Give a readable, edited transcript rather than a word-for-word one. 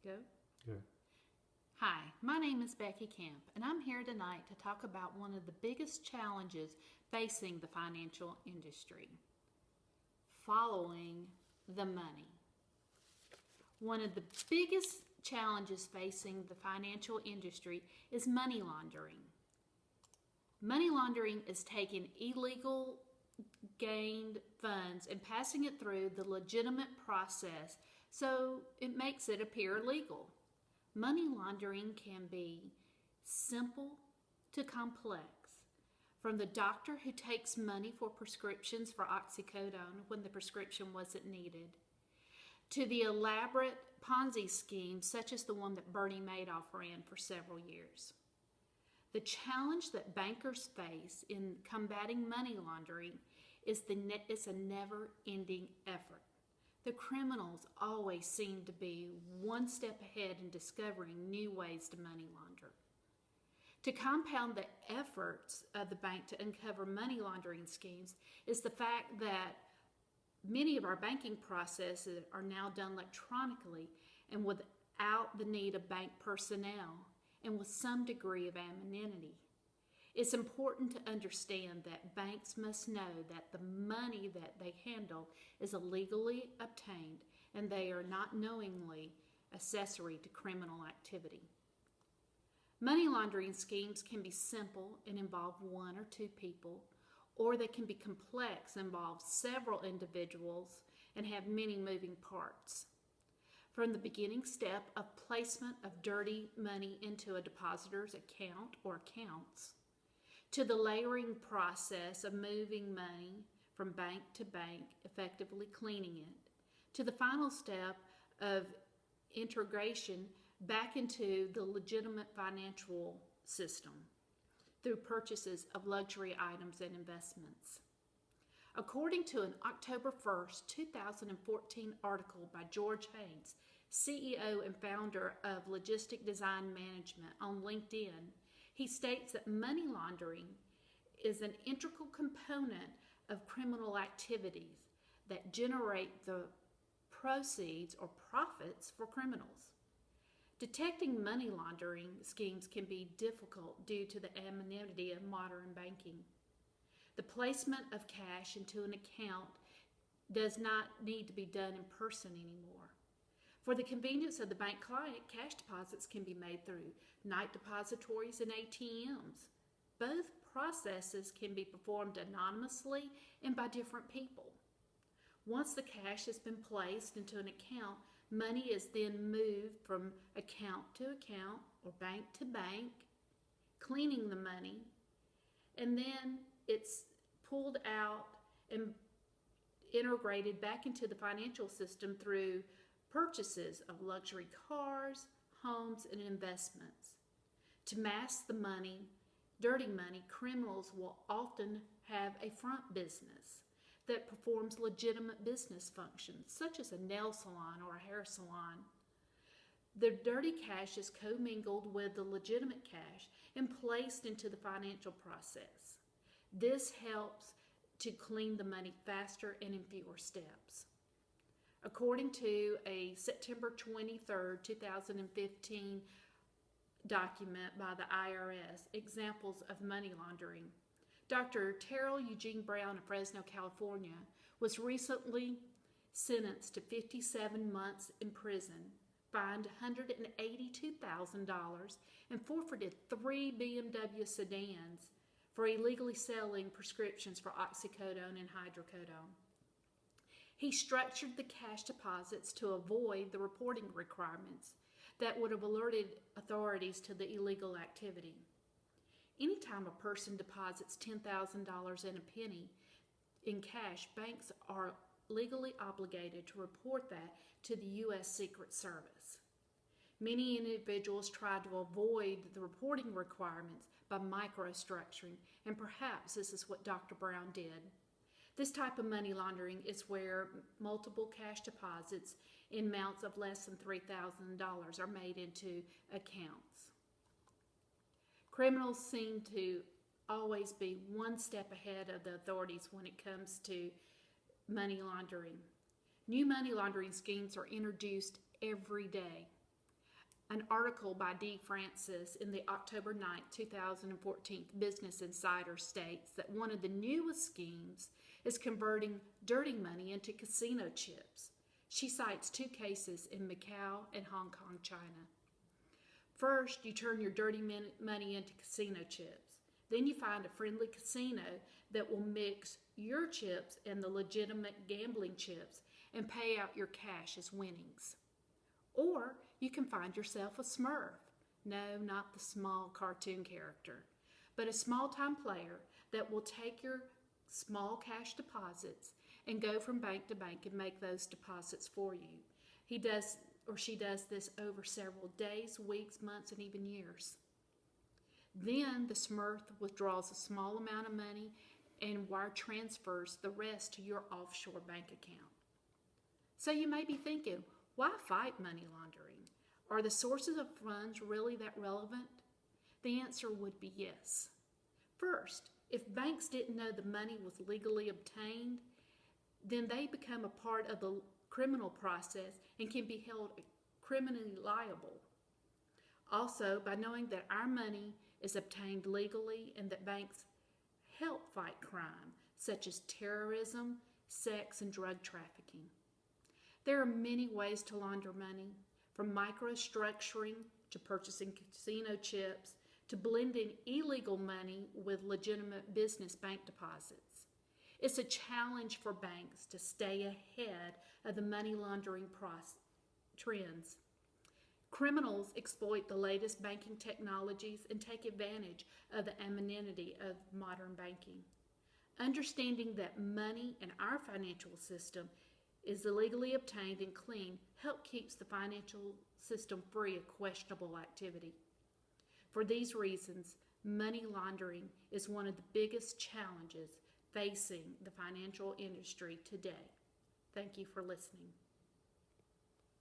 Go. Good. Hi, my name is Becky Camp, and I'm here tonight to talk about one of the biggest challenges facing the financial industry: following the money. One of the biggest challenges facing the financial industry is money laundering. Money laundering is taking illegal gained funds and passing it through the legitimate process so it makes it appear legal. Money laundering can be simple to complex. From the doctor who takes money for prescriptions for oxycodone when the prescription wasn't needed, to the elaborate Ponzi schemes such as the one that Bernie Madoff ran for several years. The challenge that bankers face in combating money laundering is it's a never-ending effort. The criminals always seem to be one step ahead in discovering new ways to money launder. To compound the efforts of the bank to uncover money laundering schemes is the fact that many of our banking processes are now done electronically and without the need of bank personnel and with some degree of anonymity. It's important to understand that banks must know that the money that they handle is illegally obtained and they are not knowingly accessory to criminal activity. Money laundering schemes can be simple and involve one or two people, or they can be complex and involve several individuals and have many moving parts. From the beginning step of placement of dirty money into a depositor's account or accounts, to the layering process of moving money from bank to bank, effectively cleaning it, to the final step of integration back into the legitimate financial system through purchases of luxury items and investments. According to an October 1st, 2014 article by George Haynes, CEO and founder of Logistic Design Management on LinkedIn, he states that money laundering is an integral component of criminal activities that generate the proceeds or profits for criminals. Detecting money laundering schemes can be difficult due to the anonymity of modern banking. The placement of cash into an account does not need to be done in person anymore. For the convenience of the bank client, cash deposits can be made through night depositories and ATMs. Both processes can be performed anonymously and by different people. Once the cash has been placed into an account, money is then moved from account to account or bank to bank, cleaning the money, and then it's pulled out and integrated back into the financial system through purchases of luxury cars, homes, and investments. To mask the money, dirty money, criminals will often have a front business that performs legitimate business functions, such as a nail salon or a hair salon. The dirty cash is commingled with the legitimate cash and placed into the financial process. This helps to clean the money faster and in fewer steps. According to a September 23, 2015 document by the IRS, Examples of Money Laundering, Dr. Terrell Eugene Brown of Fresno, California, was recently sentenced to 57 months in prison, fined $182,000, and forfeited 3 BMW sedans for illegally selling prescriptions for oxycodone and hydrocodone. He structured the cash deposits to avoid the reporting requirements that would have alerted authorities to the illegal activity. Anytime a person deposits $10,000 and a penny in cash, banks are legally obligated to report that to the U.S. Secret Service. Many individuals try to avoid the reporting requirements by microstructuring, and perhaps this is what Dr. Brown did. This type of money laundering is where multiple cash deposits in amounts of less than $3,000 are made into accounts. Criminals seem to always be one step ahead of the authorities when it comes to money laundering. New money laundering schemes are introduced every day. An article by D. Francis in the October 9, 2014 Business Insider states that one of the newest schemes is converting dirty money into casino chips. She cites 2 cases in Macau and Hong Kong, China. First, you turn your dirty money into casino chips. Then you find a friendly casino that will mix your chips and the legitimate gambling chips and pay out your cash as winnings. Or you can find yourself a Smurf. No, not the small cartoon character, but a small-time player that will take your small cash deposits and go from bank to bank and make those deposits for you. He does or she does this over several days, weeks, months, and even years. Then the Smurf withdraws a small amount of money and wire transfers the rest to your offshore bank account. So you may be thinking, why fight money laundering? Are the sources of funds really that relevant? The answer would be yes. First, if banks didn't know the money was legally obtained, then they become a part of the criminal process and can be held criminally liable. Also, by knowing that our money is obtained legally and that banks help fight crime, such as terrorism, sex, and drug trafficking. There are many ways to launder money, from microstructuring to purchasing casino chips to blending illegal money with legitimate business bank deposits. It's a challenge for banks to stay ahead of the money laundering trends. Criminals exploit the latest banking technologies and take advantage of the anonymity of modern banking. Understanding that money in our financial system is illegally obtained and clean helps keep the financial system free of questionable activity. For these reasons, money laundering is one of the biggest challenges facing the financial industry today. Thank you for listening.